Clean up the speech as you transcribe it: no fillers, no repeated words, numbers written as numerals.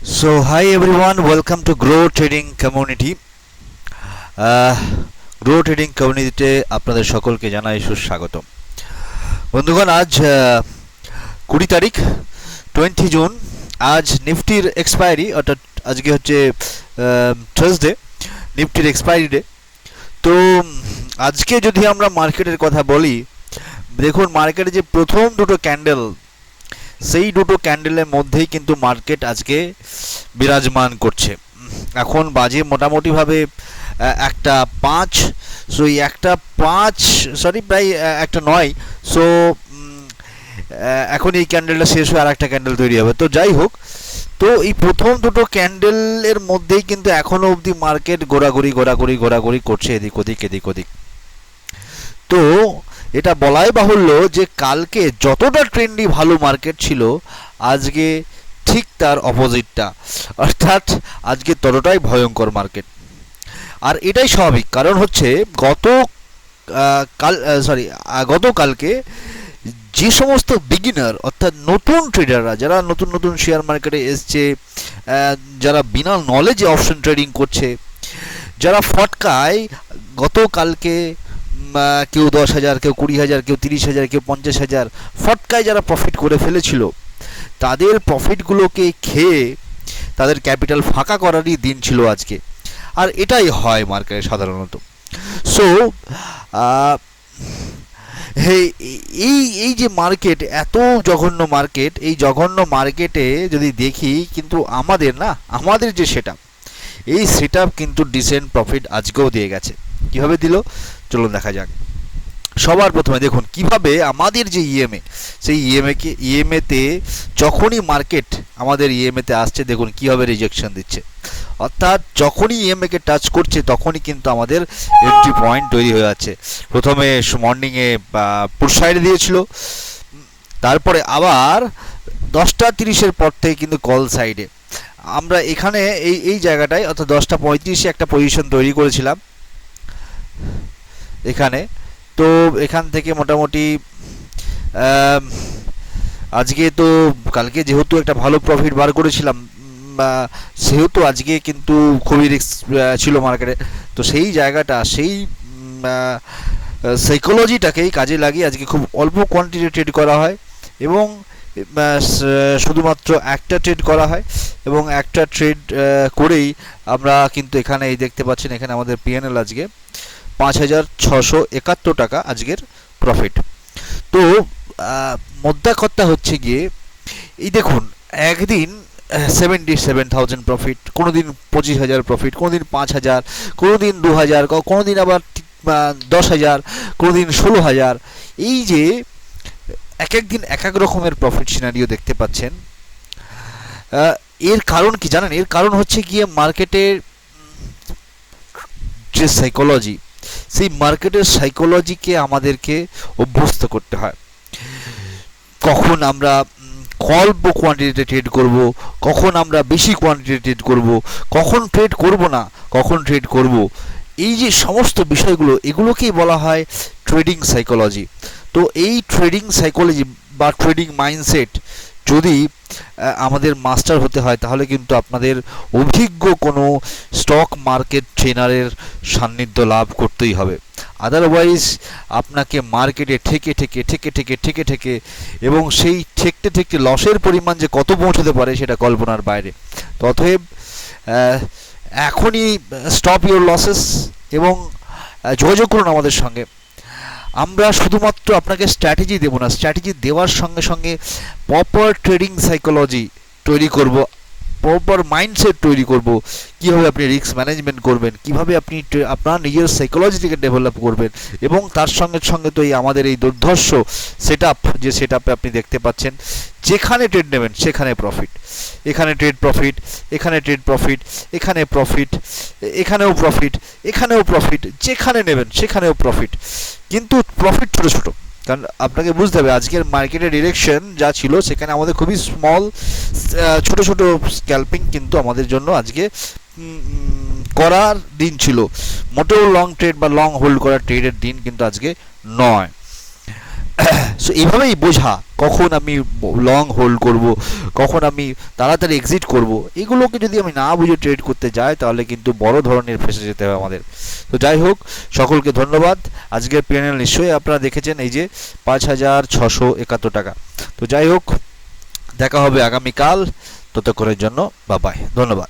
So hi everyone, welcome to Grow Trading Community. Grow trading কমিউনিটিতে আপনাদের সকলকে জানাই সুস্বাগতম। বন্ধুগণ, আজ 20 তারিখ 20 জুন। আজ নিফটির এক্সপায়ারি, অর্থাৎ আজকে হচ্ছে থার্সডে, নিফটির এক্সপায়ারি ডে। তো আজকে যদি আমরা মার্কেটের কথা বলি, দেখুন মার্কেটে যে প্রথম দুটো ক্যান্ডেল, সেই দুটো ক্যান্ডেলের মধ্যেই কিন্তু মার্কেট আজকে বিরাজমান করছে। এখন বাজে মোটামুটিভাবে একটা 5, সো এই একটা 5 প্রায় একটা 9। সো এখন এই ক্যান্ডেলটা শেষ হয়ে আর একটা ক্যান্ডেল তৈরি হবে। তো যাই হোক, তো এই প্রথম দুটো ক্যান্ডেলের মধ্যেই কিন্তু এখনও অবধি মার্কেট ঘোরাঘুরি করছে এদিক ওদিক। তো এটা বলাই বাহুল্য যে কালকে যতটা ট্রেন্ডি ভালো মার্কেট ছিল, আজকে ঠিক তার অপোজিটটা, অর্থাৎ আজকে ততটাই ভয়ঙ্কর মার্কেট। আর এটাই স্বাভাবিক, কারণ হচ্ছে গতকালকে যে সমস্ত বিগিনার, অর্থাৎ নতুন ট্রেডাররা, যারা নতুন শেয়ার মার্কেটে এসছে, যারা বিনা নলেজে অপশন ট্রেডিং করছে, যারা ফটকায় গতকালকে কেউ 10,000, কেউ 20,000, কেউ 30,000, কেউ 50,000 ফটকায় যারা প্রফিট করে ফেলেছিল, তাদের প্রফিটগুলোকে খেয়ে তাদের ক্যাপিটাল ফাঁকা করারই দিন ছিল আজকে। আর এটাই হয় মার্কেটে সাধারণত। সো এই যে মার্কেট, এত জঘন্য মার্কেট, এই জঘন্য মার্কেটে যদি দেখি, কিন্তু আমাদের যে সেটআপ, এই সেটআপ কিন্তু ডিসেন্ট প্রফিট আজকেও দিয়ে গেছে। কীভাবে দিল চলুন দেখা যাক। সবার প্রথমে দেখুন কিভাবে আমাদের যে সেই ইএমএতে যখনই মার্কেট আমাদের ইএমএতে আসছে, দেখুন কিভাবে রিজেকশন দিচ্ছে। অর্থাৎ যখনই ইএমএকে টাচ করছে তখনই কিন্তু আমাদের এন্ট্রি পয়েন্ট তৈরি হয়ে যাচ্ছে। প্রথমে মর্নিংয়ে পুট সাইডে দিয়েছিল, তারপরে আবার 10:30 পর থেকে কিন্তু কল সাইডে। আমরা এখানে এই জায়গাটায়, অর্থাৎ 10:35 একটা পজিশন তৈরি করেছিলাম এখানে। তো এখান থেকে মোটামুটি আজকে, তো কালকে যেহেতু একটা ভালো প্রফিট বার করেছিলাম, সেহেতু আজকে কিন্তু খুবই রিস্ক ছিল মার্কেটে। তো সেই জায়গাটা, সেই সাইকোলজিটাকেই কাজে লাগিয়ে আজকে খুব অল্প কোয়ান্টিটি ট্রেড করা হয়, এবং শুধুমাত্র একটা ট্রেড করা হয়, এবং একটা ট্রেড করেই আমরা কিন্তু এখানে এই দেখতে পাচ্ছেন, এখানে আমাদের পিএনএল আজকে 5,671 টাকা আজকের প্রফিট। তো মোদ্দা কথা হচ্ছে গিয়ে, এই দেখুন একদিন 77,000 প্রফিট, কোনো দিন 25,000 প্রফিট, কোনো দিন 5,000, কোনো দিন 2,000, কোনো দিন আবার 10,000, কোনো দিন 16,000। এই যে এক দিন এক রকমের প্রফিট সিনারিও দেখতে পাচ্ছেন। এর কারণ কি জানেন? এর কারণ হচ্ছে গিয়ে মার্কেটের যে সাইকোলজি, সেই মার্কেটের সাইকোলজিকে আমাদেরকে অভ্যস্ত করতে হয়। কখন আমরা অল্প কোয়ান্টিটিতে ট্রেড করব, কখন আমরা বেশি কোয়ান্টিটিতে ট্রেড করব, কখন ট্রেড করব না, কখন ট্রেড করব, এই যে সমস্ত বিষয়গুলো, এগুলোকেই বলা হয় ট্রেডিং সাইকোলজি। তো এই ট্রেডিং সাইকোলজি বা ট্রেডিং মাইন্ডসেট যদি আমাদের মাস্টার হতে হয়, তাহলে কিন্তু আপনাদের অভিজ্ঞ কোনো স্টক মার্কেট ট্রেনারের সান্নিধ্য লাভ করতেই হবে। আদারওয়াইজ আপনাকে মার্কেটে ঠেকে এবং সেই ঠেকতে লসের পরিমাণ যে কত পৌঁছতে পারে সেটা কল্পনার বাইরে। অতএব এখনই স্টপ ইউর লসেস এবং যোগাযোগ করুন আমাদের সঙ্গে। আমরা শুধুমাত্র আপনাকে স্ট্র্যাটেজি দেবো না, স্ট্র্যাটেজি দেওয়ার সঙ্গে সঙ্গে প্রপার ট্রেডিং সাইকোলজি তৈরি করব, প্রপার মাইন্ডসেট তৈরি করব, কীভাবে আপনি রিস্ক ম্যানেজমেন্ট করবেন, কীভাবে আপনি আপনার নিজের সাইকোলজিটিকে ডেভেলপ করবেন, এবং তার সঙ্গে তো এই আমাদের এই দুর্ধর্ষ সেটআপ, যে সেটআপে আপনি দেখতে পাচ্ছেন, যেখানে ট্রেড নেবেন সেখানে প্রফিট, এখানে ট্রেড প্রফিট, এখানে ট্রেড প্রফিট, এখানে প্রফিট, এখানেও প্রফিট, এখানেও প্রফিট, যেখানে নেবেন সেখানেও প্রফিট, কিন্তু প্রফিট ছোট। কারণ আপনাকে বুঝতে হবে আজকের মার্কেটের ডিরেকশন যা ছিল, সেখানে আমাদের খুবই স্মল ছোট স্ক্যাল্পিং কিন্তু আমাদের জন্য আজকে করার দিন ছিল। মোটেও লং ট্রেড বা লং হোল্ড করার ট্রেডের দিন কিন্তু আজকে নয়। সো এইভাবেই বোঝা কখন আমি লং হোল্ড করব, কখন আমি তাড়াতাড়ি এক্সিট করব, এগুলোকে যদি আমি না বুঝে ট্রেড করতে যাই তাহলে কিন্তু বড় ধরনের ফেসে যেতে হবে আমাদের। তো যাই হোক, সকলকে ধন্যবাদ। আজকের প্যানেল নিশ্চয়ই আপনারা দেখেছেন, এই যে 5,671 টাকা। তো যাই হোক, দেখা হবে আগামীকাল, ততক্ষণের জন্য বাই বাই, ধন্যবাদ।